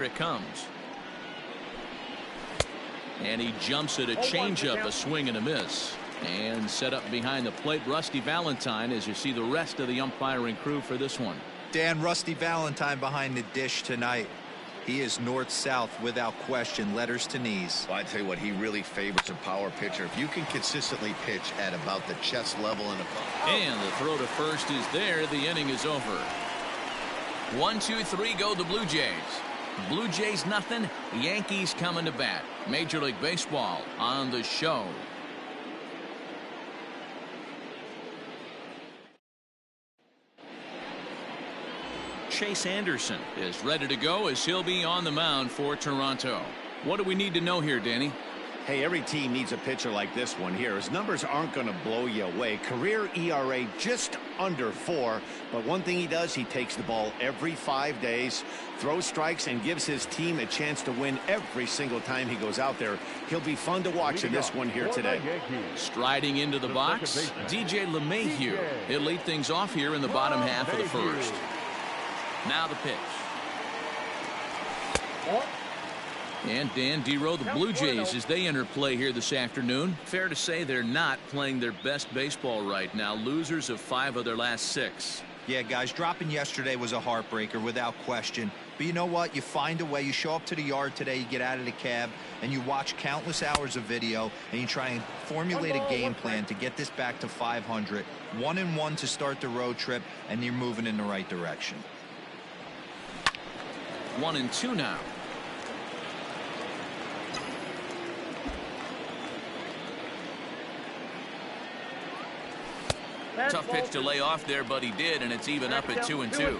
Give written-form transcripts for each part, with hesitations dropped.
Here it comes. And he jumps at a changeup, a swing and a miss. And set up behind the plate, Rusty Valentine, as you see the rest of the umpiring crew for this one. Dan, Rusty Valentine behind the dish tonight. He is north-south without question, letters to knees. Well, I tell you what, he really favors a power pitcher. If you can consistently pitch at about the chest level and the throw to first is there. The inning is over. 1, 2, 3 go the Blue Jays. Blue Jays nothing. Yankees coming to bat. Major League Baseball on the show. Chase Anderson is ready to go as he'll be on the mound for Toronto. What do we need to know here, Danny? Hey, every team needs a pitcher like this one here. His numbers aren't going to blow you away. Career ERA just under 4. But one thing he does, he takes the ball every 5 days, throws strikes, and gives his team a chance to win every single time he goes out there. He'll be fun to watch in this one here today. Striding into the box, DJ LeMahieu. He'll lead things off here in the bottom half of the first. Now the pitch. And Dan Dero, the Blue Jays, as they enter play here this afternoon, fair to say they're not playing their best baseball right now. Losers of 5 of their last 6. Yeah, guys, dropping yesterday was a heartbreaker without question. But you know what? You find a way. You show up to the yard today, you get out of the cab, and you watch countless hours of video, and you try and formulate a game plan to get this back to 500. 1-1 to start the road trip, and you're moving in the right direction. 1-2 now. Tough pitch to lay off there, but he did, and it's even up at 2-2.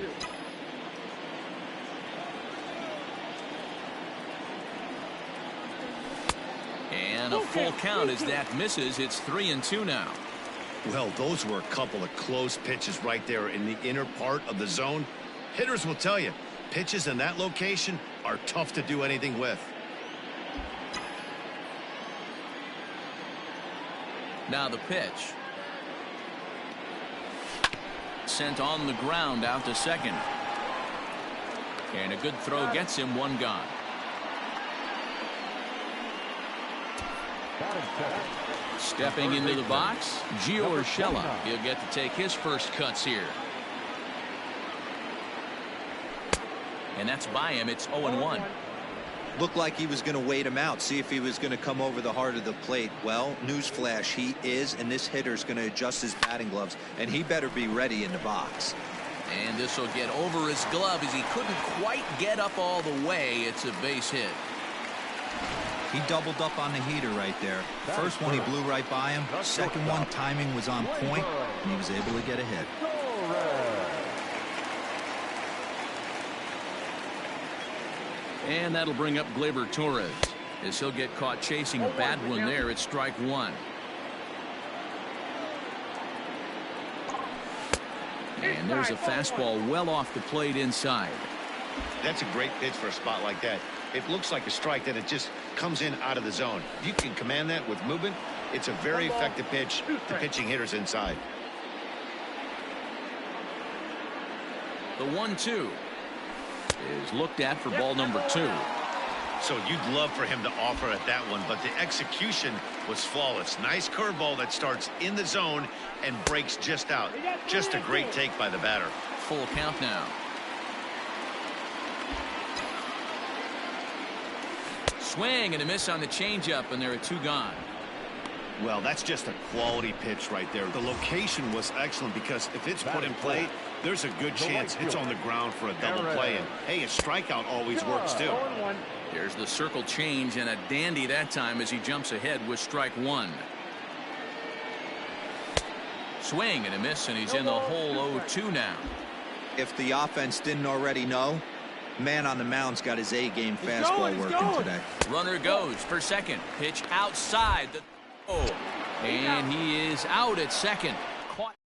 And a full count as that misses. It's 3-2 now. Well, those were a couple of close pitches right there in the inner part of the zone. Hitters will tell you, pitches in that location are tough to do anything with. Now the pitch. Sent on the ground out to second. And a good throw gets him 1 gone. Stepping into the box, Gio Urshela. He'll get to take his first cuts here. And that's by him. It's 0-1. Looked like he was going to wait him out, see if he was going to come over the heart of the plate. Well, newsflash, he is, and this hitter's going to adjust his batting gloves, and he better be ready in the box. And this will get over his glove as he couldn't quite get up all the way. It's a base hit. He doubled up on the heater right there. First one, he blew right by him. Second one, timing was on point, and he was able to get a hit. And that'll bring up Gleyber Torres as he'll get caught chasing a bad one there. It's strike 1. And there's a fastball well off the plate inside. That's a great pitch for a spot like that. It looks like a strike that it just comes in out of the zone. If you can command that with movement, it's a very effective pitch to pitching hitters inside. The 1-2 is looked at for ball number 2. So you'd love for him to offer at that one, but the execution was flawless. Nice curveball that starts in the zone and breaks just out. Just a great take by the batter. Full count now. Swing and a miss on the changeup, and there are 2 gone. Well, that's just a quality pitch right there. The location was excellent because if it's put in play, there's a good chance it's on the ground for a double play. And hey, a strikeout always works too. There's the circle change, and a dandy that time as he jumps ahead with strike 1. Swing and a miss, and he's in the hole 0-2 now. If the offense didn't already know, man on the mound's got his A-game fastball working today. Runner goes for second. Pitch outside the and he is out at second. Caught.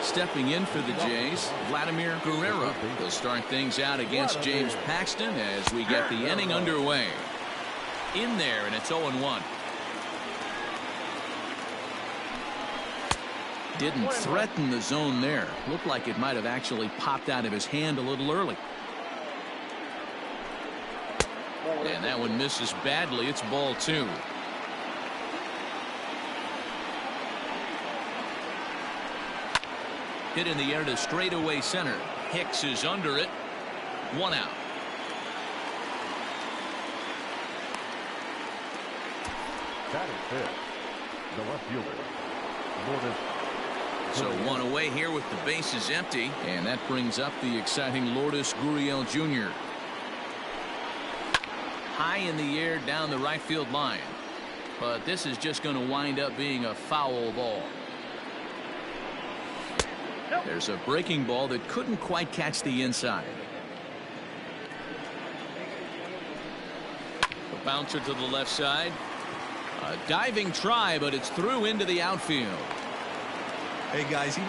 Stepping in for the Jays, Vladimir Guerrero will start things out against James Paxton as we get the inning underway. In there, and it's 0-1. Didn't threaten the zone there. Looked like it might have actually popped out of his hand a little early. And that one misses badly. It's ball 2. Hit in the air to straightaway center. Hicks is under it. 1 out. Batting fifth, the left fielder, Lourdes. So 1 away here with the bases empty, and that brings up the exciting Lourdes Gurriel Jr. High in the air down the right field line, but this is just going to wind up being a foul ball. There's a breaking ball that couldn't quite catch the inside. A bouncer to the left side. A diving try, but it's through into the outfield. Hey, guys, he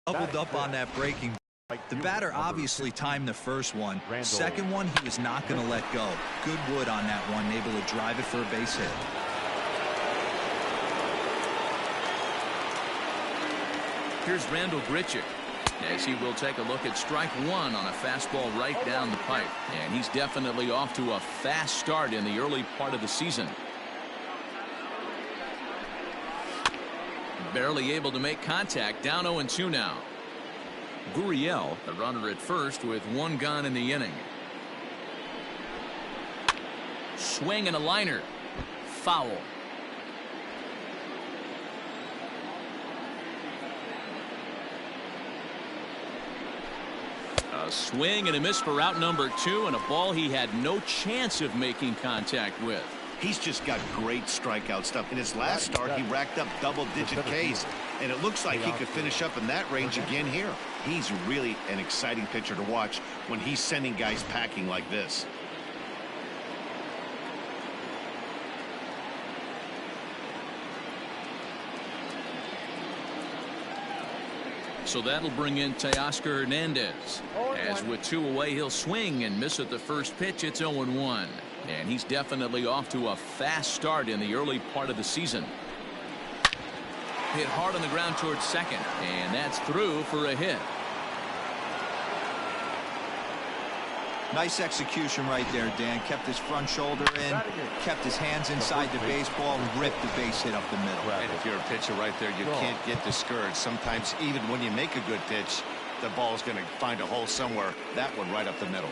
Doubled up on that breaking. The batter obviously timed the first one. Second one, he was not going to let go. Good wood on that one, able to drive it for a base hit. Here's Randall Grichuk, as he will take a look at strike one on a fastball right down the pipe. And he's definitely off to a fast start in the early part of the season. Barely able to make contact. Down 0-2 now. Gurriel, the runner at first with one gone in the inning. Swing and a liner. Foul. A swing and a miss for out number 2, and a ball he had no chance of making contact with. He's just got great strikeout stuff. In his last start, he racked up double-digit Ks, and it looks like he could finish up in that range again here. He's really an exciting pitcher to watch when he's sending guys packing like this. So that'll bring in Teoscar Hernandez. As with 2 away, he'll swing and miss at the first pitch. It's 0-1. And he's definitely off to a fast start in the early part of the season. Hit hard on the ground towards second, and that's through for a hit. Nice execution right there, Dan. Kept his front shoulder in, kept his hands inside the baseball, and ripped the base hit up the middle. And if you're a pitcher right there, you can't get discouraged. Sometimes even when you make a good pitch, the ball's going to find a hole somewhere. That one right up the middle.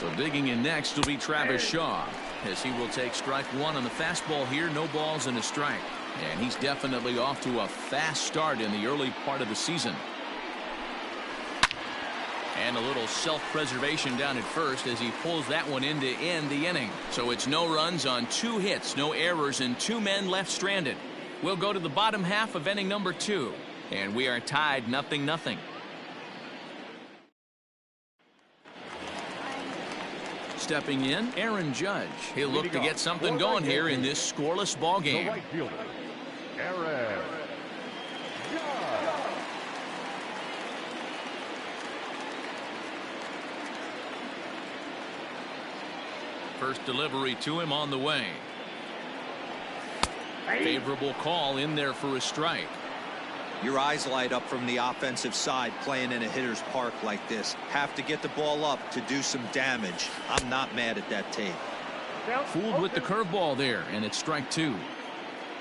So digging in next will be Travis Shaw, as he will take strike one on the fastball here. No balls and a strike. And he's definitely off to a fast start in the early part of the season. And a little self-preservation down at first as he pulls that one in to end the inning. So it's no runs on 2 hits, no errors, and 2 men left stranded. We'll go to the bottom half of inning number 2, and we are tied 0-0. Stepping in, Aaron Judge. He'll look to get something going here in this scoreless ball game. Right fielder, Aaron Judge. First delivery to him on the way. Favorable call in there for a strike. Your eyes light up from the offensive side playing in a hitter's park like this. Have to get the ball up to do some damage. I'm not mad at that tape. Fooled with the curveball there, and it's strike 2.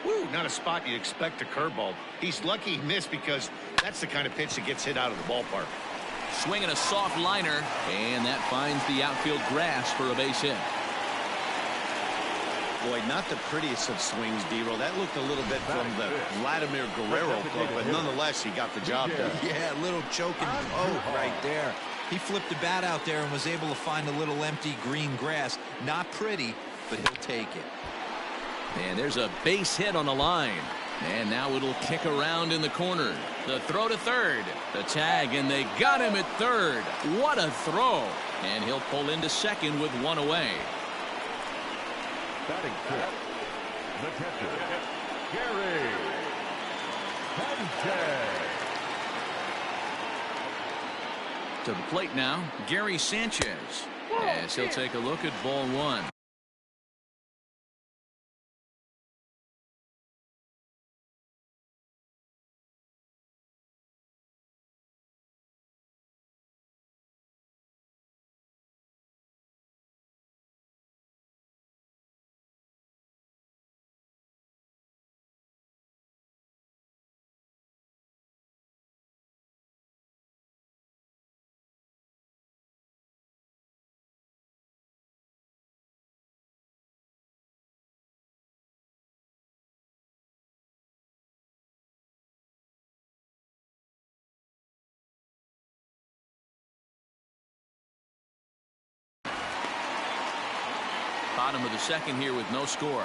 Woo, not a spot you'd expect a curveball. He's lucky he missed because that's the kind of pitch that gets hit out of the ballpark. Swinging a soft liner, and that finds the outfield grass for a base hit. Boy, not the prettiest of swings, D-Roll. That looked a little bit from the Vladimir Guerrero club, but nonetheless, he got the job done. Yeah, a little choking poke right there. He flipped the bat out there and was able to find a little empty green grass. Not pretty, but he'll take it. And there's a base hit on the line. And now it'll kick around in the corner. The throw to third. The tag, and they got him at third. What a throw. And he'll pull into second with 1 away. Batting fifth, the catcher, Gary Sanchez. To the plate now, Gary Sanchez, as he'll take a look at ball 1. Bottom of the second here with no score.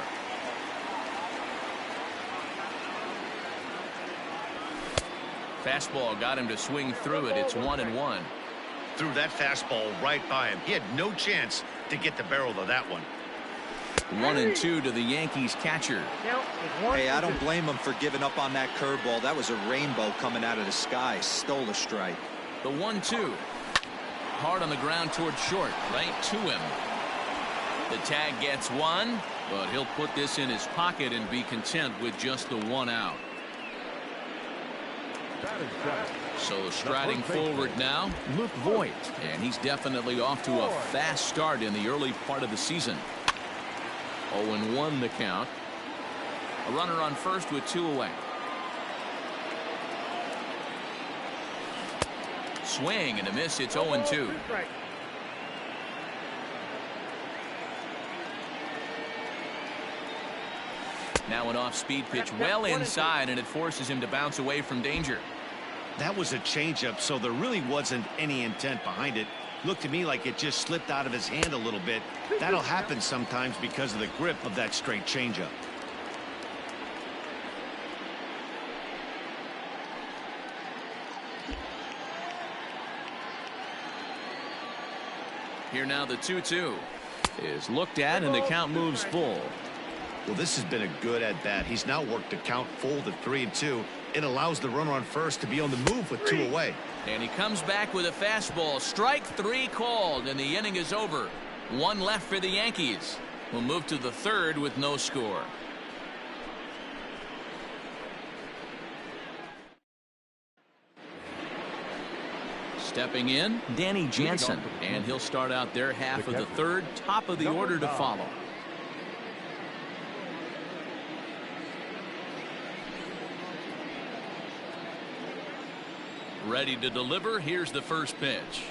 Fastball got him to swing through it. It's 1-1. Threw that fastball right by him. He had no chance to get the barrel of that one. 1-2 to the Yankees catcher. Hey, I don't blame him for giving up on that curveball. That was a rainbow coming out of the sky. Stole a strike. The 1-2. Hard on the ground towards short. Right to him. The tag gets one, but he'll put this in his pocket and be content with just the 1 out. So striding forward now, Luke Voigt, and he's definitely off to a fast start in the early part of the season. 0-1 the count. A runner on first with 2 away. Swing and a miss. It's 0-2. Now an off-speed pitch well inside, and it forces him to bounce away from danger. That was a changeup, so there really wasn't any intent behind it. Looked to me like it just slipped out of his hand a little bit. That'll happen sometimes because of the grip of that straight changeup. Here now the 2-2 is looked at, and the count moves full. Well, this has been a good at-bat. He's now worked the count full to 3-2. It allows the runner on first to be on the move with 2 away. And he comes back with a fastball. Strike 3 called, and the inning is over. 1 left for the Yankees. We'll move to the 3rd with no score. Stepping in, Danny Jansen, and he'll start out their half of the 3rd, top of the order to follow. Ready to deliver. Here's the first pitch.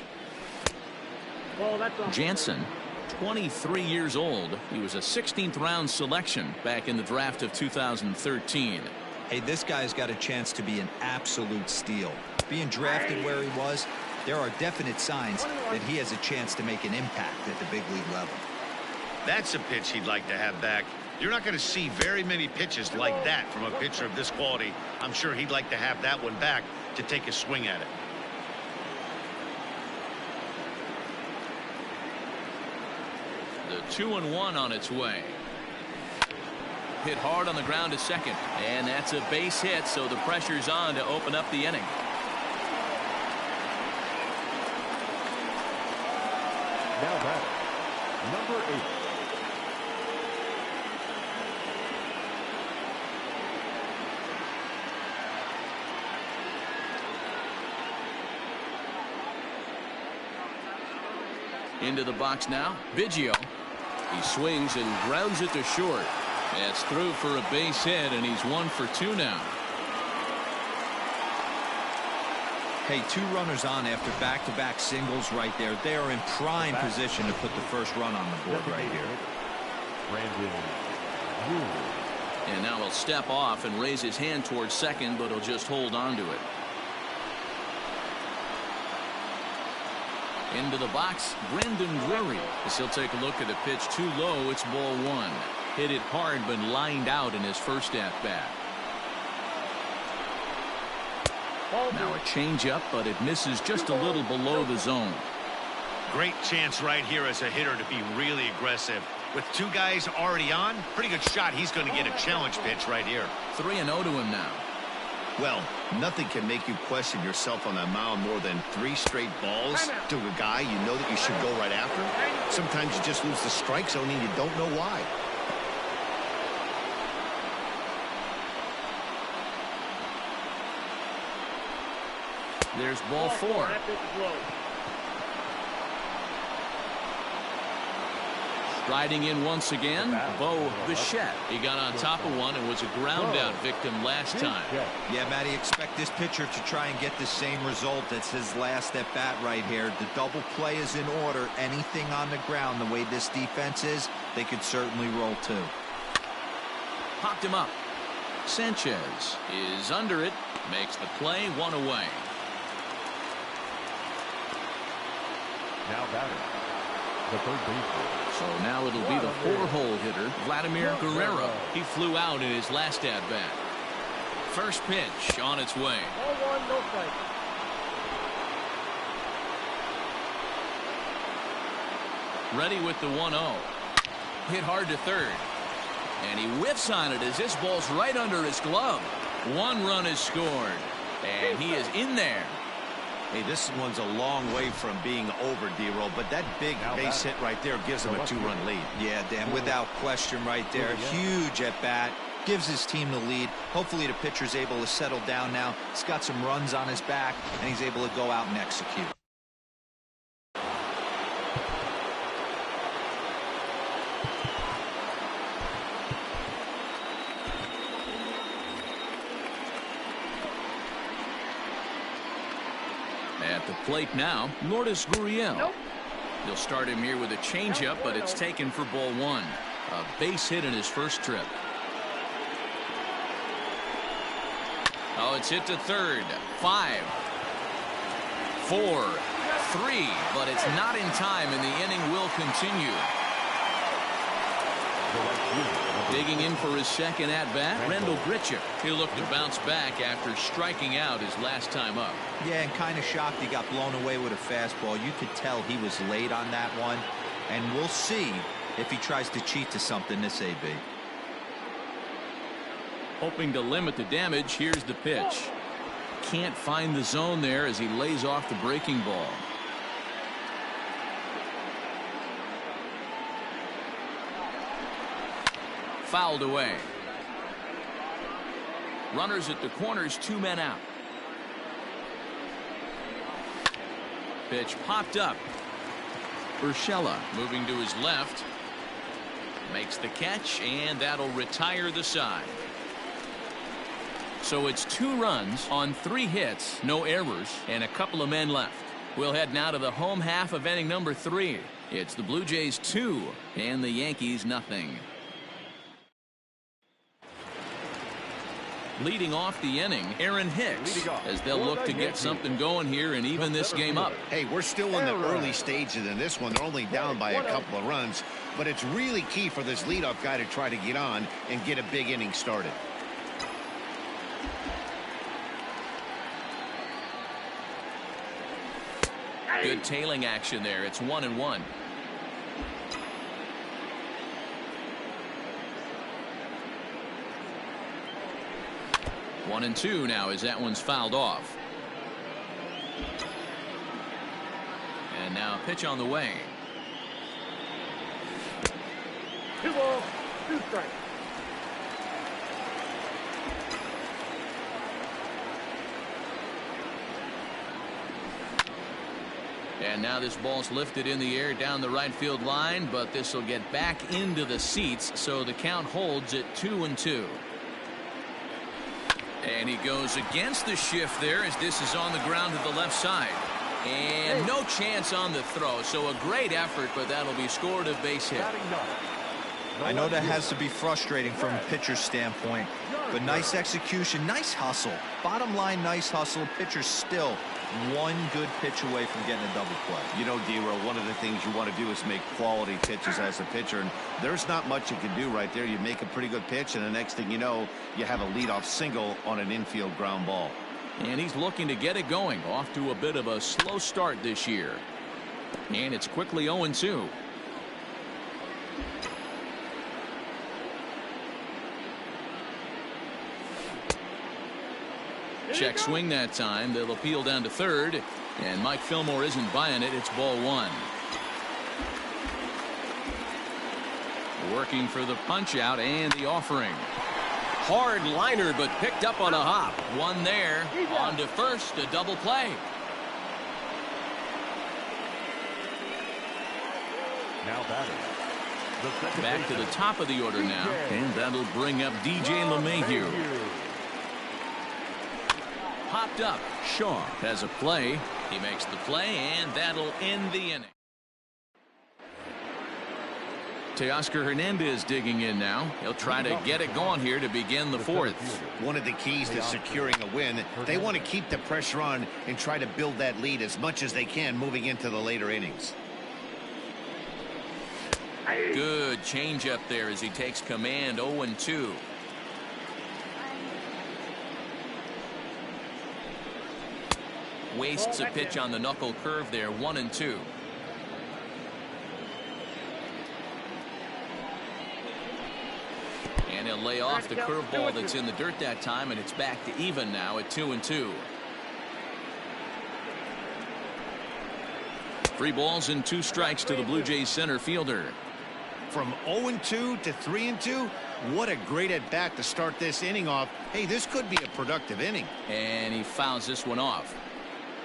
Jansen, 23 years old. He was a 16th round selection back in the draft of 2013. Hey, this guy's got a chance to be an absolute steal. Being drafted where he was, there are definite signs that he has a chance to make an impact at the big league level. That's a pitch he'd like to have back. You're not going to see very many pitches like that from a pitcher of this quality. I'm sure he'd like to have that one back to take a swing at it. The 2-1 on its way. Hit hard on the ground to second, and that's a base hit, so the pressure's on to open up the inning. Now batter, number 8. Into the box now, Biggio. He swings and grounds it to short. That's through for a base hit, and he's 1 for 2 now. Hey, 2 runners on after back-to-back singles right there. They are in prime position to put the first run on the board right here. And now he'll step off and raise his hand towards second, but he'll just hold on to it. Into the box, Brendan Drury, as he'll take a look at a pitch too low. It's ball 1. Hit it hard, but lined out in his first at-bat. Now a changeup, but it misses just a little below the zone. Great chance right here as a hitter to be really aggressive. With 2 guys already on, pretty good shot. He's going to get a challenge pitch right here. 3-0 to him now. Well, nothing can make you question yourself on that mound more than 3 straight balls to a guy you know that you should go right after. Sometimes you just lose the strike zone and you don't know why. There's ball 4. Striding in once again, Bo Bichette. He got on top of one and was a ground out victim last time. Yeah, Matty, expect this pitcher to try and get the same result. That's his last at bat right here. The double play is in order. Anything on the ground, the way this defense is, they could certainly roll too. Popped him up. Sanchez is under it, makes the play, 1 away. Now batter, the third baseman. So now it'll be the 4-hole hitter, Vladimir Guerrero. He flew out in his last at-bat. First pitch on its way. 0-1, no strike. Ready with the 1-0. hit hard to third. And he whiffs on it as this ball's right under his glove. 1 run is scored. And he is in there. Hey, this one's a long way from being over, D-Roll, but that big base hit right there gives him a 2-run lead. Yeah, Dan, without question right there. Huge at bat. Gives his team the lead. Hopefully the pitcher's able to settle down now. He's got some runs on his back, and he's able to go out and execute. At the plate now, Lourdes Gurriel. He'll start him here with a changeup, but it's taken for ball 1. A base hit in his first trip. Oh, it's hit to third. 5, 4, 3, but it's not in time, and the inning will continue. Digging in for his second at-bat, Rendell Grichuk. He'll look to bounce back after striking out his last time up. Yeah, and kind of shocked he got blown away with a fastball. You could tell he was late on that one, and we'll see if he tries to cheat to something this AB. Hoping to limit the damage, here's the pitch. Can't find the zone there as he lays off the breaking ball. Fouled away. Runners at the corners, 2 men out. Pitch popped up. Urshela moving to his left. Makes the catch, and that'll retire the side. So it's 2 runs on 3 hits, no errors, and a couple of men left. We'll head now to the home half of inning number 3. It's the Blue Jays 2 and the Yankees nothing. Leading off the inning, Aaron Hicks, as they'll look to get something going here and even this game up. Hey, we're still in the early stages in this one. They're only down by a couple of runs, but it's really key for this leadoff guy to try to get on and get a big inning started. Good tailing action there. It's 1-1. One and 2 now as that one's fouled off. And now a pitch on the way. 2 balls, 2 strikes. And now this ball's lifted in the air down the right field line, but this will get back into the seats, so the count holds at 2-2. And he goes against the shift there as this is on the ground to the left side. And no chance on the throw, so a great effort, but that'll be scored a base hit. I know that has to be frustrating from a pitcher's standpoint, but nice execution, nice hustle. Bottom line, nice hustle. Pitcher's still 1 good pitch away from getting a double play. You know, D-Roll, one of the things you want to do is make quality pitches as a pitcher, and there's not much you can do right there. You make a pretty good pitch, and the next thing you know, you have a leadoff single on an infield ground ball. And he's looking to get it going, off to a bit of a slow start this year. And it's quickly 0-2. Check swing that time. They'll appeal down to third, and Mike Fillmore isn't buying it. It's ball 1. Working for the punch out and the offering. Hard liner, but picked up on a hop. One there. On to first, a double play. Now batting. Back to the top of the order now, and that'll bring up DJ LeMahieu. Popped up. Shaw has a play. He makes the play, and that'll end the inning. Teoscar Hernandez digging in now. He'll try to get it going here to begin the 4th. One of the keys to securing a win, they want to keep the pressure on and try to build that lead as much as they can moving into the later innings. Good changeup there as he takes command. 0-2. Wastes a pitch on the knuckle curve there. 1-2. He'll lay off the curveball that's in the dirt that time, and it's back to even now at 2-2. 3 balls and 2 strikes to the Blue Jays center fielder. From 0-2 to 3-2, what a great at-bat to start this inning off. Hey, this could be a productive inning. And he fouls this one off.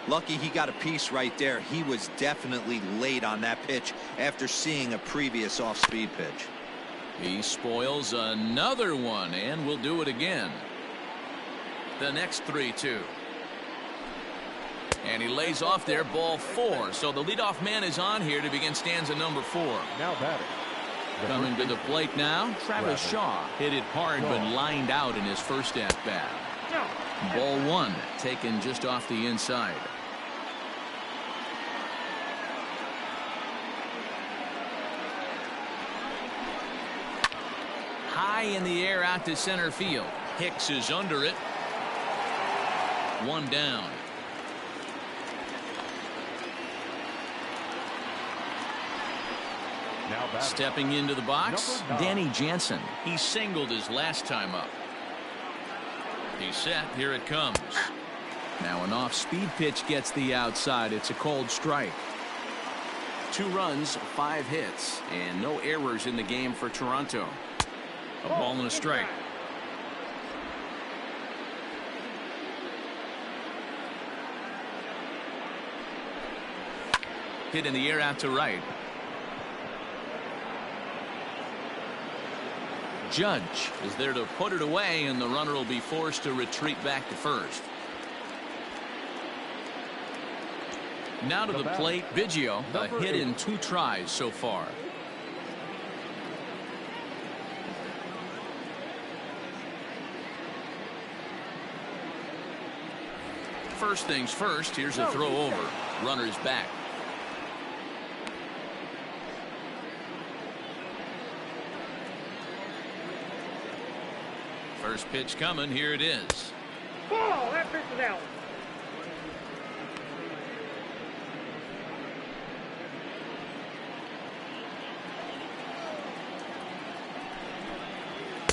Lucky he got a piece right there. He was definitely late on that pitch after seeing a previous off-speed pitch. He spoils another one, and will do it again. The next 3-2. And he lays off there, ball 4. So the leadoff man is on here to begin stanza number 4. Now batting. Coming to the plate now, Travis Shaw. Hit it hard but lined out in his first at-bat. Ball 1 taken just off the inside. High in the air out to center field. Hicks is under it. 1 down. Stepping into the box, Danny Jansen. He singled his last time up. He's set. Here it comes. Now an off-speed pitch gets the outside. It's a cold strike. 2 runs, 5 hits, and no errors in the game for Toronto. A ball and a strike. Hit in the air out to right. Judge is there to put it away, and the runner will be forced to retreat back to first. Now to the plate, Biggio. A hit in 2 tries so far. First things first, here's a throw over. Runner's back. First pitch coming. Here it is. Ball. That pitch is out.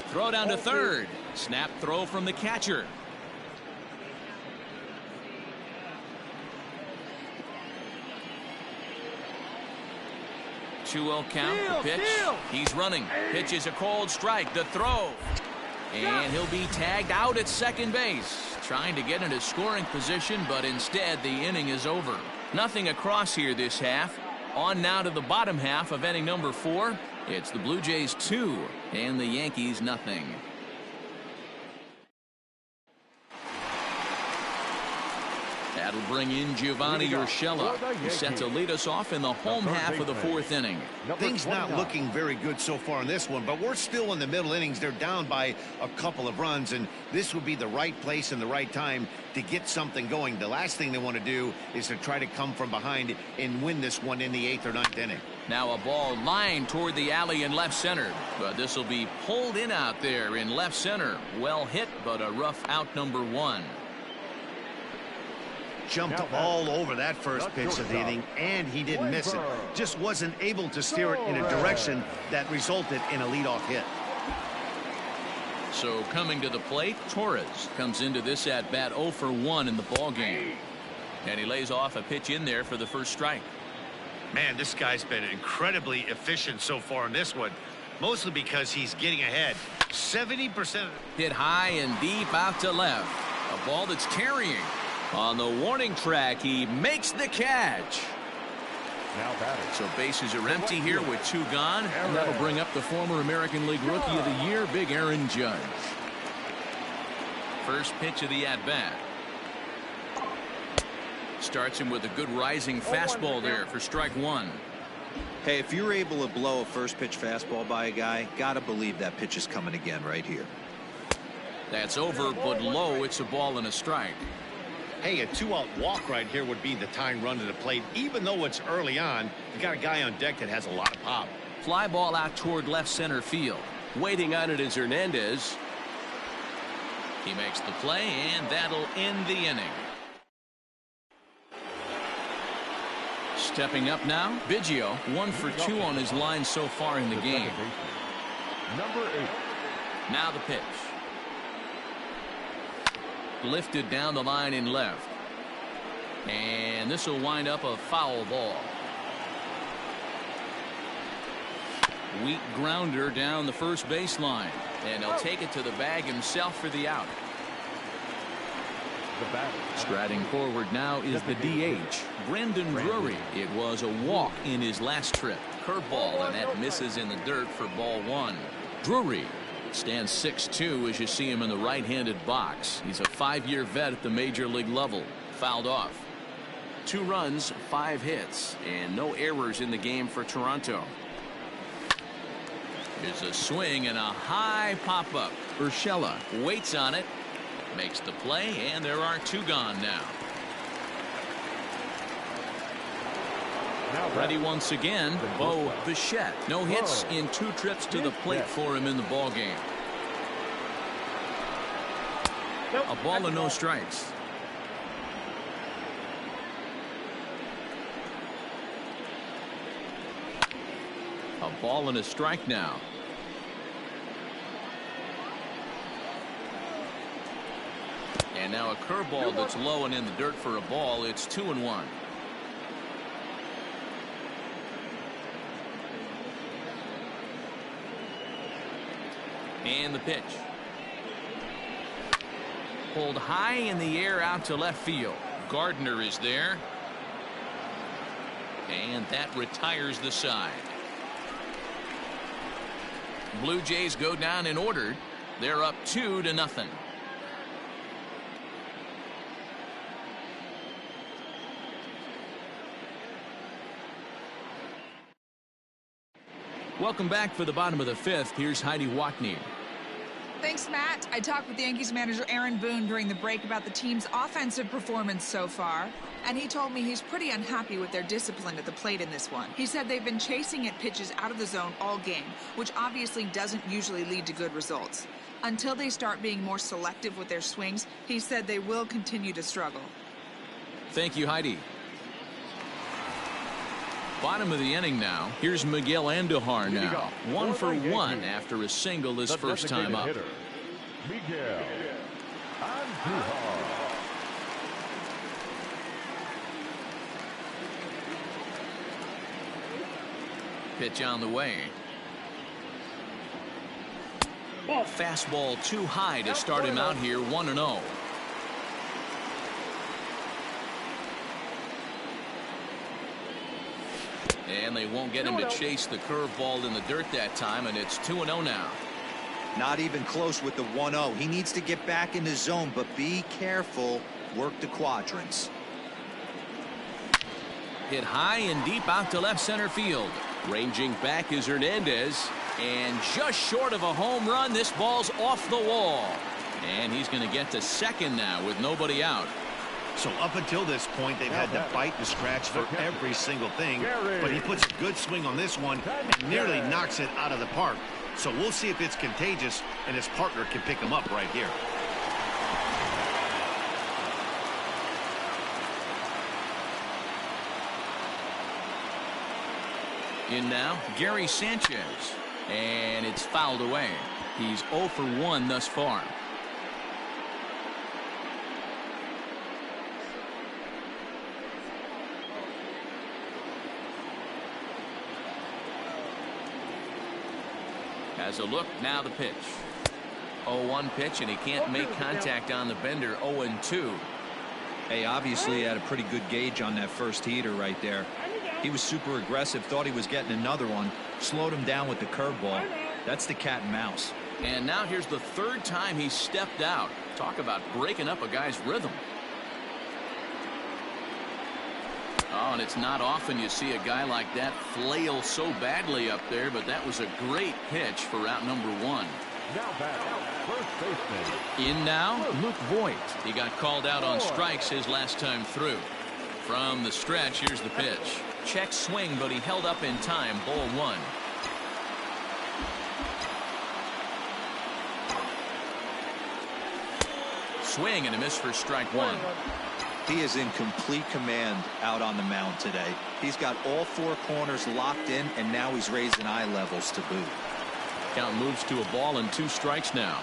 Throw down to third. Snap throw from the catcher. 2-0 count. The pitch. He's running. Pitch is a cold strike. The throw. And he'll be tagged out at second base. Trying to get into scoring position, but instead the inning is over. Nothing across here this half. On now to the bottom half of inning number 4. It's the Blue Jays 2 and the Yankees nothing. That'll bring in Giovanni Urshela, who's set to lead us off in the home half of the 4th inning. Things not looking very good so far in this one, but we're still in the middle innings. They're down by a couple of runs, and this would be the right place and the right time to get something going. The last thing they want to do is to try to come from behind and win this one in the 8th or 9th inning. Now a ball lined toward the alley in left center, but this will be pulled in out there in left center. Well hit, but a rough out number 1. Jumped all over that first pitch of the inning, and he didn't miss it. Just wasn't able to steer it in a direction that resulted in a leadoff hit. So coming to the plate, Torres comes into this at bat 0 for 1 in the ball game, and he lays off a pitch in there for the first strike. Man, this guy's been incredibly efficient so far in this one, mostly because he's getting ahead. 70%. Hit high and deep out to left. A ball that's carrying. On the warning track, he makes the catch. Now batting. So bases are empty here with 2 gone, and that'll bring up the former American League Rookie of the Year, Big Aaron Judge. First pitch of the at-bat. Starts him with a good rising fastball there for strike 1. Hey, if you're able to blow a first pitch fastball by a guy, gotta believe that pitch is coming again right here. That's over, but low. It's a ball and a strike. Hey, a 2-out walk right here would be the tying run to the plate. Even though it's early on, you got a guy on deck that has a lot of pop. Fly ball out toward left center field. Waiting on it is Hernandez. He makes the play, and that'll end the inning. Stepping up now, Biggio, 1 for 2 on his line so far in the game. Number 8. Now the pitch. Lifted down the line in left. And this will wind up a foul ball. Weak grounder down the first baseline. And he'll take it to the bag himself for the out. Striding forward now is the DH, Brendan Drury. It was a walk in his last trip. Curveball, and that misses in the dirt for ball one. Drury stands 6'2" as you see him in the right-handed box. He's a 5-year vet at the major league level. Fouled off. 2 runs, 5 hits, and no errors in the game for Toronto. Here's a swing and a high pop-up. Urshela waits on it, makes the play, and there are 2 gone now. Ready once again, Bo Bichette. No hits in 2 trips to the plate for him in the ball game. A ball and no strikes. A ball and a strike now. And now a curveball that's low and in the dirt for a ball. It's 2-1. And the pitch. Pulled high in the air out to left field. Gardner is there. And that retires the side. Blue Jays go down in order. They're up 2-0. Welcome back for the bottom of the 5th. Here's Heidi Watney. Thanks, Matt. I talked with Yankees manager Aaron Boone during the break about the team's offensive performance so far, and he told me he's pretty unhappy with their discipline at the plate in this one. He said they've been chasing at pitches out of the zone all game, which obviously doesn't usually lead to good results. Until they start being more selective with their swings, he said they will continue to struggle. Thank you, Heidi. Bottom of the inning now. Here's Miguel Andujar now. 1 for 1 after a single his first time up. Miguel Andujar. Pitch on the way. Fastball too high to start him out here. 1-0. And they won't get him to chase the curveball in the dirt that time, and it's 2-0 now. Not even close with the 1-0. He needs to get back in the zone, but be careful. Work the quadrants. Hit high and deep out to left center field. Ranging back is Hernandez, and just short of a home run. This ball's off the wall, and he's going to get to second now with nobody out. So up until this point, they've had to bite and scratch for every single thing, but he puts a good swing on this one and nearly knocks it out of the park. So we'll see if it's contagious and his partner can pick him up right here. In now, Gary Sanchez, and it's fouled away. He's 0 for 1 thus far. Has a look, now the pitch. 0-1 pitch, and he can't make contact on the bender. 0-2. Hey, obviously he had a pretty good gauge on that first heater right there. He was super aggressive, thought he was getting another one, slowed him down with the curveball. That's the cat and mouse. And now here's the 3rd time he stepped out. Talk about breaking up a guy's rhythm. Oh, and it's not often you see a guy like that flail so badly up there, but that was a great pitch for out number 1. Now back, first baseman. In now, Luke Voigt. He got called out on strikes his last time through. From the stretch, here's the pitch. Check swing, but he held up in time. Ball 1. Swing and a miss for strike 1. He is in complete command out on the mound today. He's got all 4 corners locked in, and now he's raising eye levels to boot. Count moves to a ball and 2 strikes now.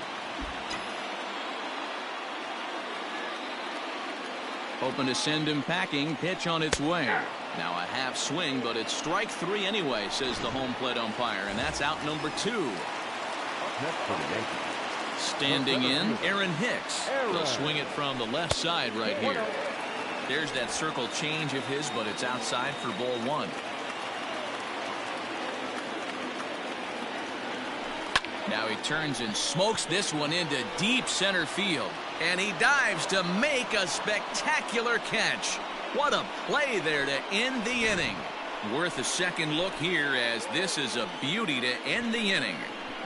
Hoping to send him packing. Pitch on its way. Now a half swing, but it's strike 3 anyway, says the home plate umpire, and that's out number 2. Standing in, Aaron Hicks. He'll swing it from the left side right here. There's that circle change of his, but it's outside for ball 1. Now he turns and smokes this one into deep center field. And he dives to make a spectacular catch. What a play there to end the inning. Worth a second look here, as this is a beauty to end the inning.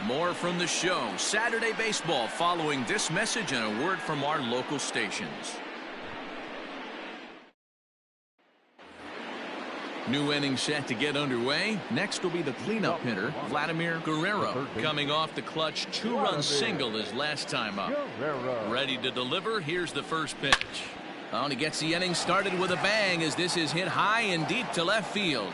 More from the show. Saturday Baseball following this message and a word from our local stations. New inning set to get underway. Next will be the cleanup hitter, Vladimir Guerrero, coming off the clutch 2-run single his last time up. Ready to deliver. Here's the first pitch. Oh, and he gets the inning started with a bang, as this is hit high and deep to left field.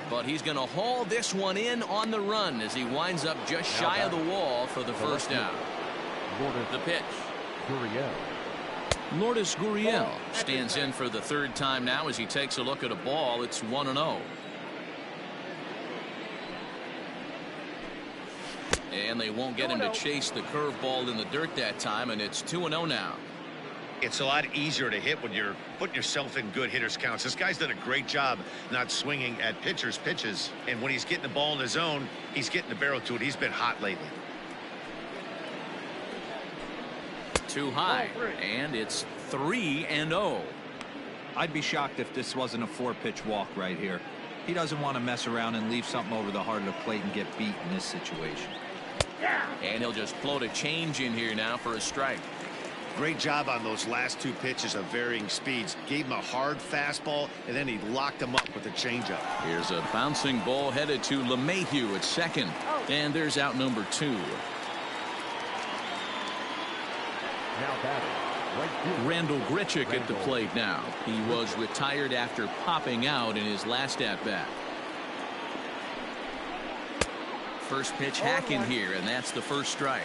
But he's going to haul this one in on the run as he winds up just shy of the wall for the first out. The pitch. Lourdes Gurriel stands in for the 3rd time now as he takes a look at a ball. It's 1-0. And they won't get him to chase the curveball in the dirt that time, and it's 2-0 now. It's a lot easier to hit when you're putting yourself in good hitters counts. This guy's done a great job not swinging at pitchers' pitches, and when he's getting the ball in his zone, he's getting the barrel to it. He's been hot lately. Too high, and it's 3-0. I'd be shocked if this wasn't a 4-pitch walk right here. He doesn't want to mess around and leave something over the heart of the plate and get beat in this situation. And he'll just float a change in here now for a strike. Great job on those last 2 pitches of varying speeds. Gave him a hard fastball, and then he locked him up with a changeup. Here's a bouncing ball headed to LeMahieu at second, and there's out number 2. Randall Grichuk at the plate now. He was retired after popping out in his last at-bat. First pitch hack in here, and that's the first strike.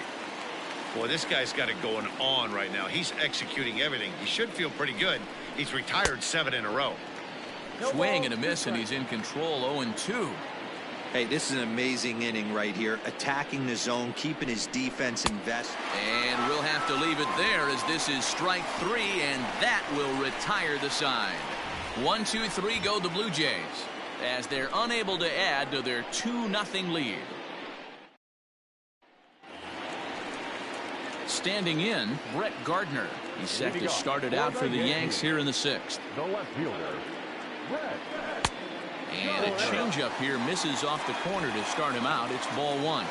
Boy, this guy's got it going on right now. He's executing everything. He should feel pretty good. He's retired 7 in a row. Swing and a miss, and he's in control. 0-2. Hey, this is an amazing inning right here. Attacking the zone, keeping his defense invested. And we'll have to leave it there, as this is strike 3, and that will retire the side. 1-2-3 go the Blue Jays, as they're unable to add to their 2-0 lead. Standing in, Brett Gardner. He's set to start it out for the Yanks here in the 6th. The left fielder, Brett. And a changeup here misses off the corner to start him out. It's ball 1.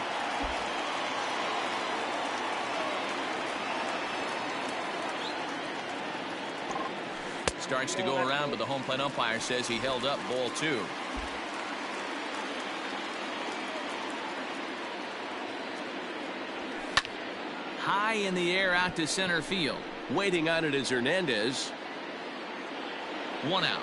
Starts to go around, but the home plate umpire says he held up ball 2. High in the air out to center field. Waiting on it is Hernandez. 1 out.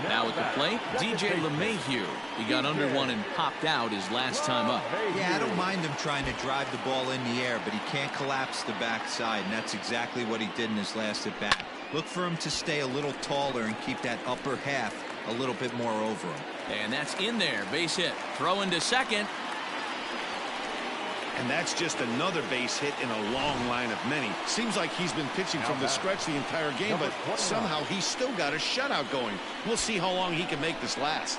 Now at the plate, DJ LeMahieu. He got under one and popped out his last time up. Yeah, I don't mind him trying to drive the ball in the air, but he can't collapse the backside, and that's exactly what he did in his last at bat. Look for him to stay a little taller and keep that upper half a little bit more over him. And that's in there. Base hit. Throw into second. And that's just another base hit in a long line of many. Seems like he's been pitching from the stretch the entire game, but somehow he's still got a shutout going. We'll see how long he can make this last.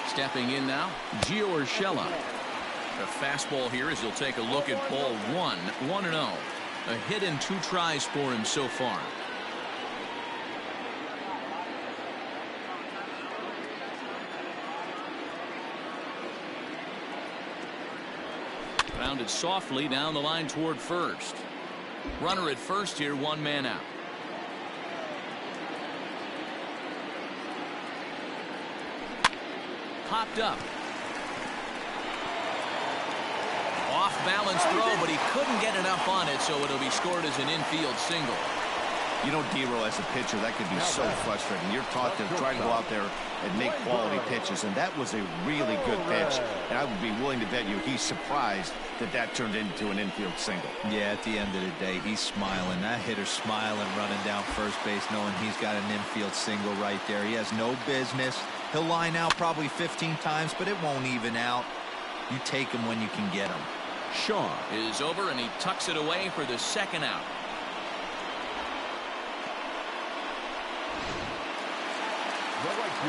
Stepping in now, Gio Urshela. A fastball here as he'll take a look at ball 1. 1-0. A hit in 2 tries for him so far. Grounded softly down the line toward first. Runner at first here, 1 man out. Popped up. Off-balance throw, but he couldn't get enough on it, so it'll be scored as an infield single. You know, D-Roll, as a pitcher, that could be so frustrating. You're taught to try to go out there and make quality pitches, and that was a really good pitch. And I would be willing to bet you he's surprised that that turned into an infield single. Yeah, at the end of the day, he's smiling. That hitter's smiling, running down first base, knowing he's got an infield single right there. He has no business. He'll line out probably 15 times, but it won't even out. You take him when you can get him. Shaw is over, and he tucks it away for the second out.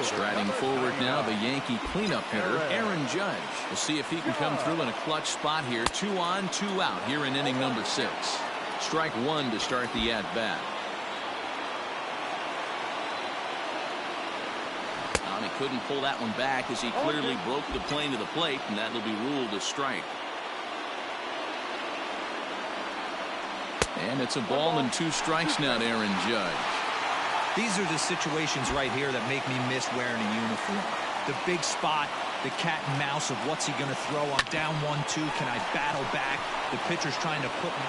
Striding forward now, the Yankee cleanup hitter, Aaron Judge. We'll see if he can come through in a clutch spot here. 2 on, 2 out here in inning number 6. Strike 1 to start the at-bat. He couldn't pull that one back as he clearly broke the plane to the plate, and that'll be ruled a strike. And it's a ball and 2 strikes now to Aaron Judge. These are the situations right here that make me miss wearing a uniform. The big spot, the cat and mouse of what's he going to throw. I'm down 1-2. Can I battle back? The pitcher's trying to put me.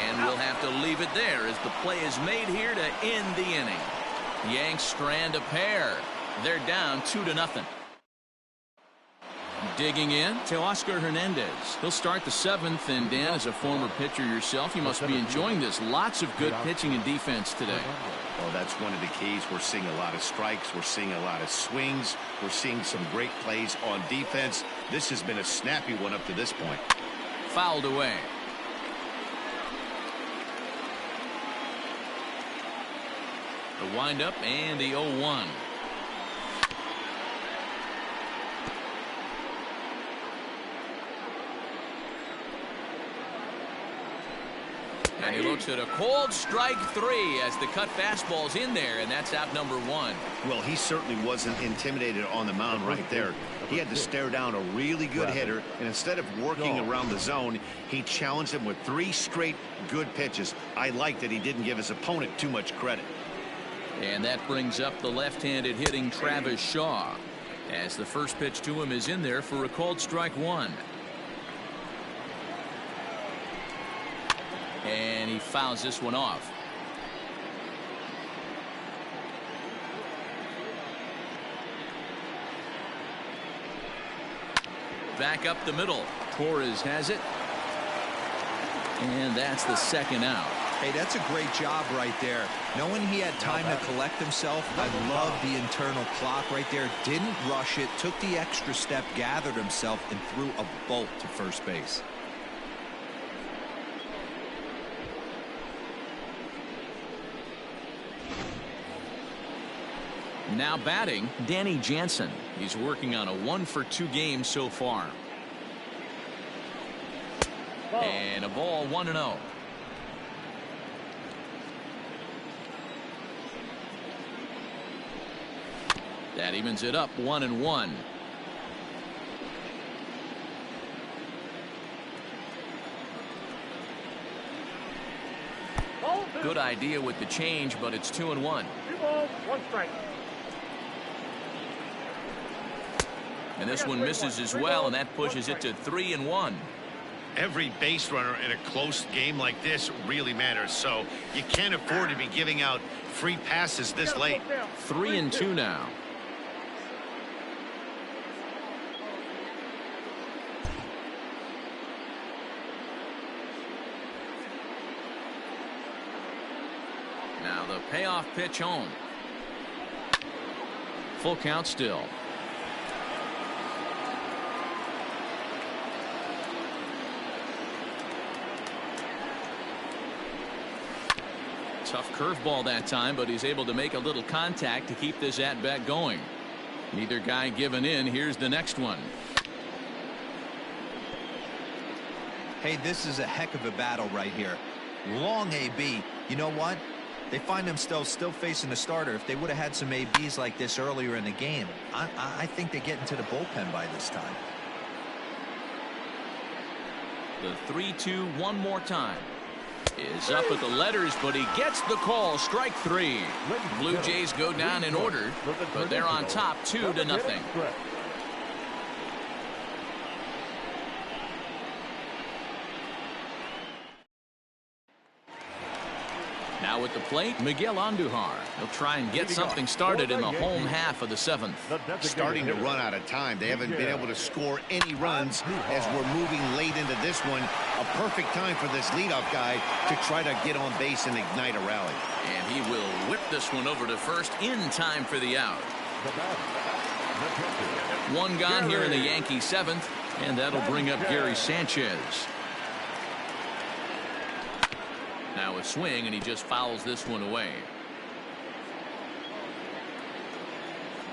And we'll have to leave it there as the play is made here to end the inning. Yanks strand a pair. They're down 2-0. Digging in to Oscar Hernandez. He'll start the 7th, and Dan, as a former pitcher yourself, you must be enjoying this. Lots of good pitching and defense today. Well, that's one of the keys. We're seeing a lot of strikes. We're seeing a lot of swings. We're seeing some great plays on defense. This has been a snappy one up to this point. Fouled away. The windup and the 0-1. And he looks at a cold strike 3 as the cut fastball's in there, and that's out number 1. Well, he certainly wasn't intimidated on the mound right there. He had to stare down a really good hitter, and instead of working around the zone, he challenged him with 3 straight good pitches. I like that he didn't give his opponent too much credit. And that brings up the left-handed hitting Travis Shaw, as the first pitch to him is in there for a called strike 1. And he fouls this one off. Back up the middle. Torres has it. And that's the second out. Hey, that's a great job right there. Knowing he had time to collect himself, I love the internal clock right there. Didn't rush it, took the extra step, gathered himself, and threw a bolt to first base. Now batting, Danny Jansen. He's working on a 1-for-2 game so far. And a ball 1-0. That evens it up 1-1. Good idea with the change, but it's 2-1. 2 balls, 1 strike. And this one misses as well, and that pushes it to 3-1. Every base runner in a close game like this really matters, so you can't afford to be giving out free passes this late. 3-2 now. Now the payoff pitch home. Full count still. Tough curveball that time, but he's able to make a little contact to keep this at-bat going. Neither guy giving in. Here's the next one. Hey, this is a heck of a battle right here. Long AB. You know what? They find themselves still facing the starter. If they would have had some ABs like this earlier in the game, I think they get into the bullpen by this time. The 3-2 one more time. Is up at the letters, but he gets the call. Strike 3. Blue Jays go down in order, but they're on top 2-0. Now at the plate, Miguel Andujar. He'll try and get something started in the home half of the 7th. Starting to run out of time. They haven't been able to score any runs as we're moving late into this one. A perfect time for this leadoff guy to try to get on base and ignite a rally. And he will whip this one over to first in time for the out. One gone here in the Yankee 7th, and that'll bring up Gary Sanchez. Now a swing, and he just fouls this one away.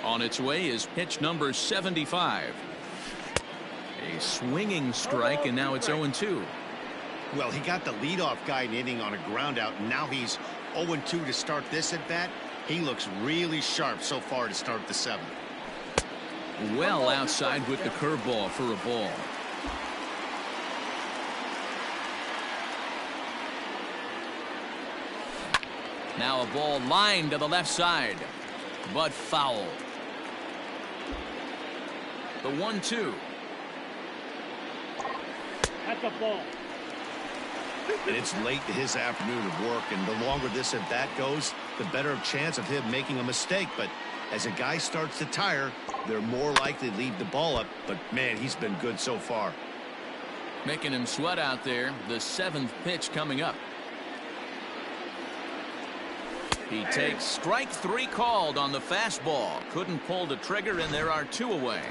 On its way is pitch number 75. A swinging strike, and now it's 0-2. Well, he got the leadoff guy in inning on a ground out, and now he's 0-2 to start this at bat. He looks really sharp so far to start the 7th. Well outside with the curveball for a ball. Now a ball lined to the left side, but foul. The 1-2. That's a ball. And it's late in his afternoon of work, and the longer this at bat goes, the better chance of him making a mistake. But as a guy starts to tire, they're more likely to leave the ball up. But man, he's been good so far. Making him sweat out there. The 7th pitch coming up. He takes strike 3 called on the fastball. Couldn't pull the trigger, and there are 2 away.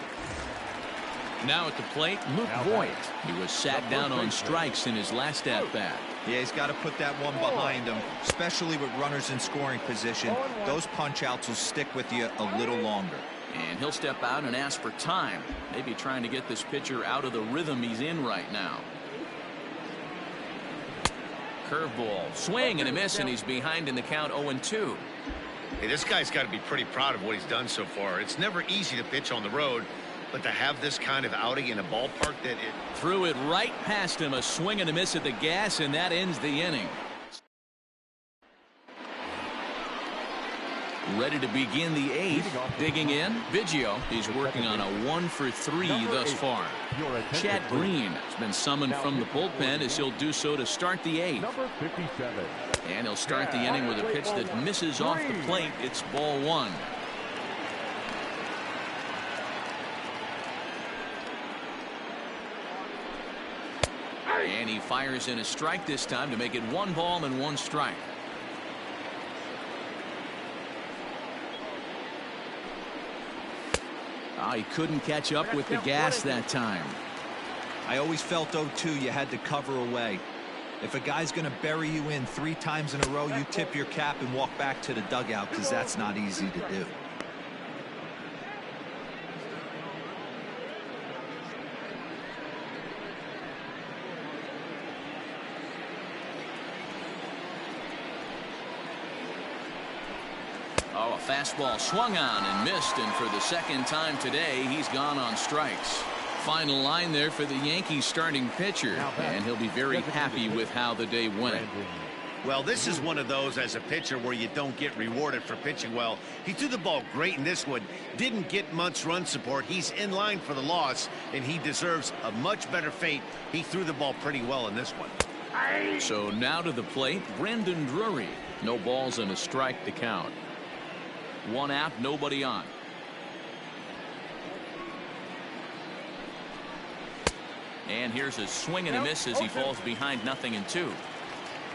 Now at the plate, Luke Voigt. He was sat down on strikes in his last at-bat. Yeah, he's got to put that one behind him, especially with runners in scoring position. Those punch-outs will stick with you a little longer. And he'll step out and ask for time. Maybe trying to get this pitcher out of the rhythm he's in right now. Curveball, swing and a miss, and he's behind in the count 0-2. Hey, this guy's got to be pretty proud of what he's done so far. It's never easy to pitch on the road, but to have this kind of outing in a ballpark that it threw it right past him, a swing and a miss at the gas, and that ends the inning. Ready to begin the 8th. Digging in, Biggio. He's working on a 1-for-3 thus far. Chad Green has been summoned from the bullpen as he'll do so to start the 8th. And he'll start the inning with a pitch that misses off the plate. It's ball 1. And he fires in a strike this time to make it 1 ball and 1 strike. He couldn't catch up with the gas that time. I always felt 0-2 you had to cover away. If a guy's going to bury you in 3 times in a row, you tip your cap and walk back to the dugout, because that's not easy to do. Oh, a fastball swung on and missed, and for the 2nd time today, he's gone on strikes. Final line there for the Yankees starting pitcher, and he'll be very happy with how the day went. Well, this is one of those as a pitcher where you don't get rewarded for pitching well. He threw the ball great in this one, didn't get much run support. He's in line for the loss, and he deserves a much better fate. He threw the ball pretty well in this one. So now to the plate, Brandon Drury. No balls and a strike to count. 1 out, nobody on. And here's a swing and a miss as he falls behind 0-2.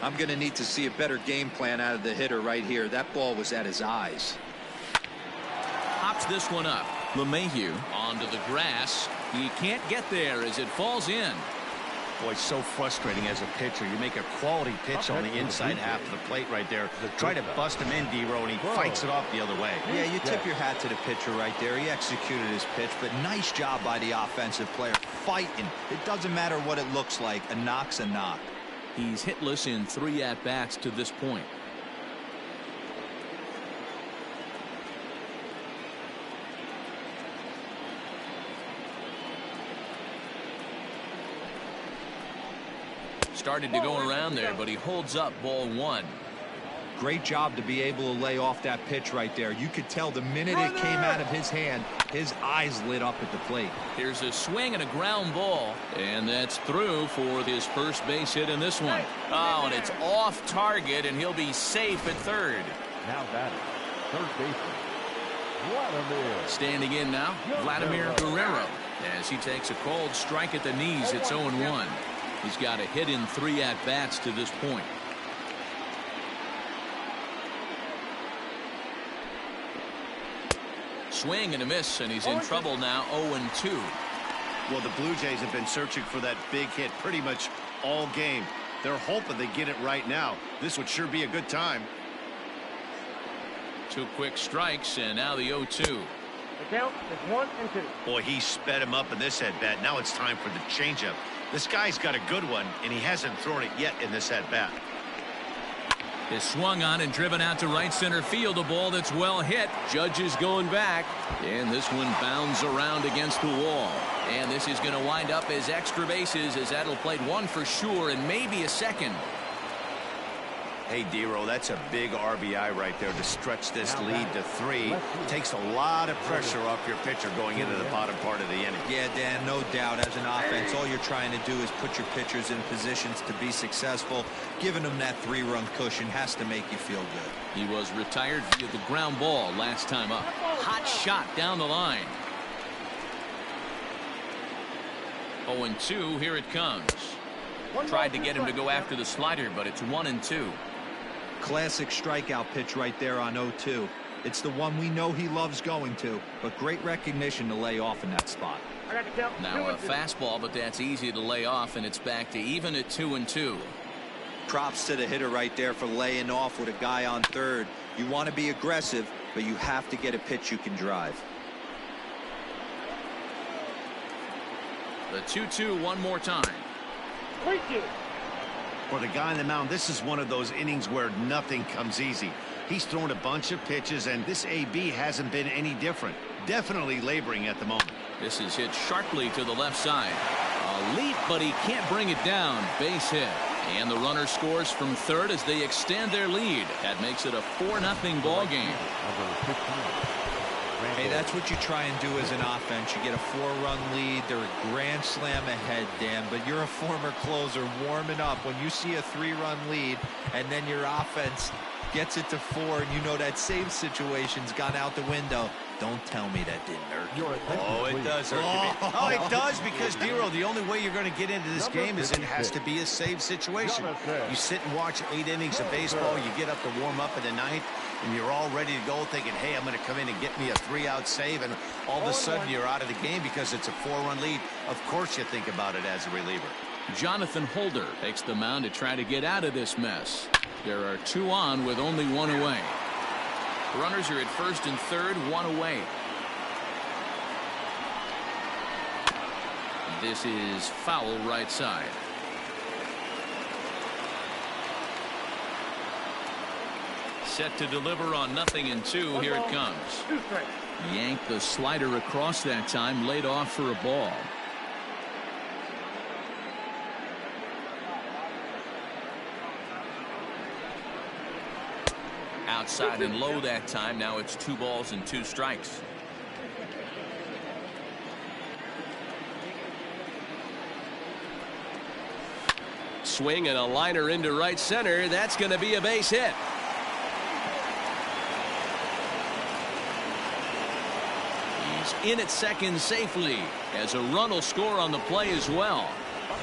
I'm going to need to see a better game plan out of the hitter right here. That ball was at his eyes. Pops this one up. LeMahieu onto the grass. He can't get there as it falls in. Boy, so frustrating as a pitcher. You make a quality pitch on the inside half of the plate right there. Try to bust him in, D-Row, and he fights it off the other way. Yeah, you tip your hat to the pitcher right there. He executed his pitch, but nice job by the offensive player. Fighting. It doesn't matter what it looks like. A knock's a knock. He's hitless in 3 at-bats to this point. Started to go around there, but he holds up ball 1. Great job to be able to lay off that pitch right there. You could tell the minute it came out of his hand, his eyes lit up at the plate. Here's a swing and a ground ball, and that's through for his first base hit in this one. Oh, and it's off target, and he'll be safe at third. Now batting, third baseman, Vladimir. Standing in now, Vladimir Guerrero, as he takes a cold strike at the knees. It's 0-1. He's got a hit in 3 at-bats to this point. Swing and a miss, and he's in trouble now. 0-2. Well, the Blue Jays have been searching for that big hit pretty much all game. They're hoping they get it right now. This would sure be a good time. 2 quick strikes, and now the 0-2. The count is 1-2. Boy, he sped him up in this at-bat. Now it's time for the changeup. This guy's got a good one, and he hasn't thrown it yet in this at-bat. Is swung on and driven out to right center field. A ball that's well hit. Judge is going back, and this one bounds around against the wall. And this is going to wind up as extra bases, as that'll play 1 for sure and maybe a second. Hey, D-Row, that's a big RBI right there to stretch this lead to 3. Takes a lot of pressure off your pitcher going into the bottom part of the inning. Yeah, Dan, no doubt. As an offense, all you're trying to do is put your pitchers in positions to be successful. Giving them that 3-run cushion has to make you feel good. He was retired via the ground ball last time up. Hot shot down the line. 0-2. Here it comes. Tried to get him to go after the slider, but it's 1-2. Classic strikeout pitch right there on 0-2. It's the one we know he loves going to, but great recognition to lay off in that spot. I got the count. Now a fastball, but that's easy to lay off, and it's back to even at 2-2. Props to the hitter right there for laying off with a guy on third. You want to be aggressive, but you have to get a pitch you can drive. The 2-2 one more time. For the guy on the mound, this is one of those innings where nothing comes easy. He's thrown a bunch of pitches, and this AB hasn't been any different. Definitely laboring at the moment. This is hit sharply to the left side. A leap, but he can't bring it down. Base hit. And the runner scores from third as they extend their lead. That makes it a 4-0 ball game. Hey, that's what you try and do as an offense. You get a 4-run lead. They're a grand slam ahead, Dan, but you're a former closer warming up when you see a 3-run lead and then your offense gets it to 4 and you know that save situation's gone out the window. Don't tell me that didn't hurt. Oh, it does hurt. Oh, it does, because, D-Row, the only way you're going to get into this game is it has to be a save situation. You sit and watch 8 innings of baseball, you get up to warm up in the 9th, and you're all ready to go thinking, hey, I'm going to come in and get me a 3-out save, and all of a sudden you're out of the game because it's a 4-run lead. Of course you think about it as a reliever. Jonathan Holder takes the mound to try to get out of this mess. There are 2 on with only 1 away. Runners are at first and third, 1 away. This is foul right side. Set to deliver on 0-2. Here it comes. Yanked the slider across that time, laid off for a ball. Outside and low that time. Now it's 2 balls and 2 strikes. Swing and a liner into right center. That's going to be a base hit. He's in at second safely as a run will score on the play as well.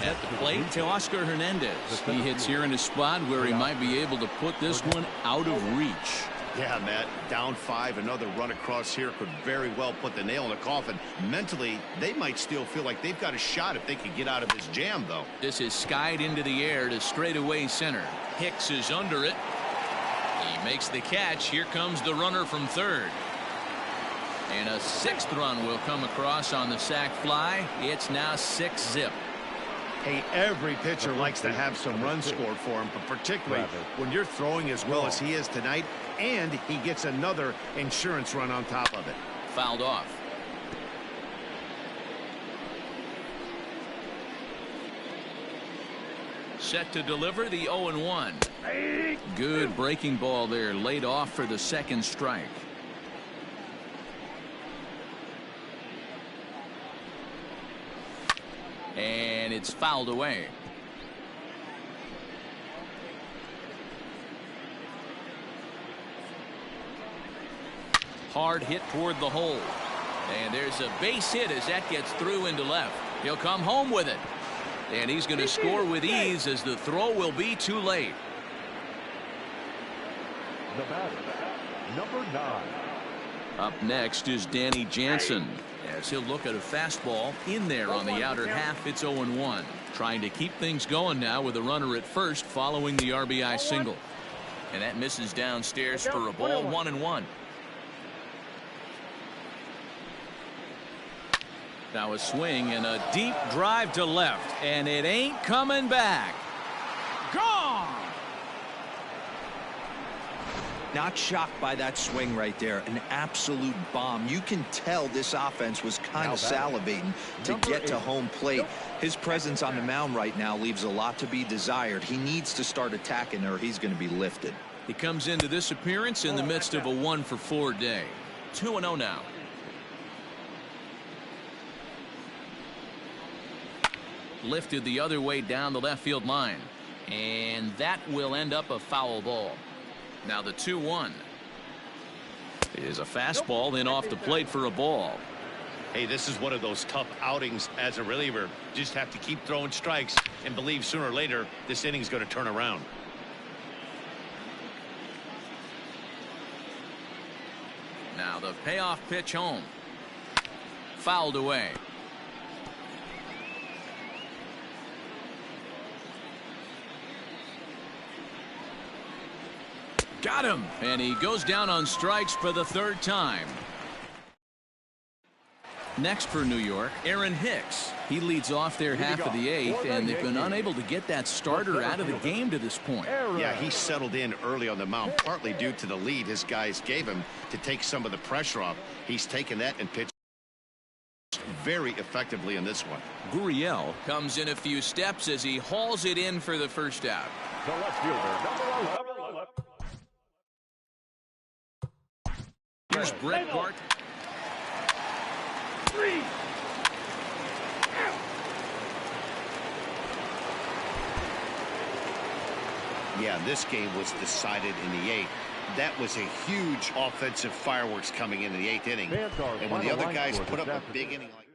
At the plate, Teoscar Hernandez. He hits here in a spot where he might be able to put this one out of reach. Yeah, Matt, down 5, another run across here could very well put the nail in the coffin. Mentally, they might still feel like they've got a shot if they can get out of this jam, though. This is skied into the air to straightaway center. Hicks is under it. He makes the catch. Here comes the runner from third. And a 6th run will come across on the sac fly. It's now 6-zip. Hey, every pitcher likes to have some runs scored for him, but particularly when you're throwing as well as he is tonight, and he gets another insurance run on top of it. Fouled off. Set to deliver the 0-1. Good breaking ball there, laid off for the second strike. And it's fouled away. Hard hit toward the hole. And there's a base hit as that gets through into left. He'll come home with it. And he's going to score with ease as the throw will be too late. The batter, number 9. Up next is Danny Jansen, as he'll look at a fastball in there on the outer half. It's 0-1. Trying to keep things going now with a runner at first following the RBI single. And that misses downstairs for a ball. 1-1. Now a swing and a deep drive to left, and it ain't coming back. Gone! Not shocked by that swing right there. An absolute bomb. You can tell this offense was kind of salivating to get to home plate. His presence on the mound right now leaves a lot to be desired. He needs to start attacking or he's going to be lifted. He comes into this appearance in the midst of a 1-for-4 day. 2-0 now. Lifted the other way down the left field line. And that will end up a foul ball. Now the 2-1 is a fastball, then off the plate for a ball. Hey, this is one of those tough outings as a reliever. Just have to keep throwing strikes and believe sooner or later this inning's going to turn around. Now the payoff pitch home. Fouled away. Got him, and he goes down on strikes for the third time. Next for New York, Aaron Hicks. He leads off their half of the 8th, and they've been unable to get that starter out of the game to this point. Yeah, he settled in early on the mound, partly due to the lead his guys gave him to take some of the pressure off. He's taken that and pitched very effectively in this one. Gurriel comes in a few steps as he hauls it in for the first out. The left fielder, number 11. Here's Brett Bart. 3. Yeah, this game was decided in the 8th. That was a huge offensive fireworks coming into the 8th inning. And when the other guys put up a big inning like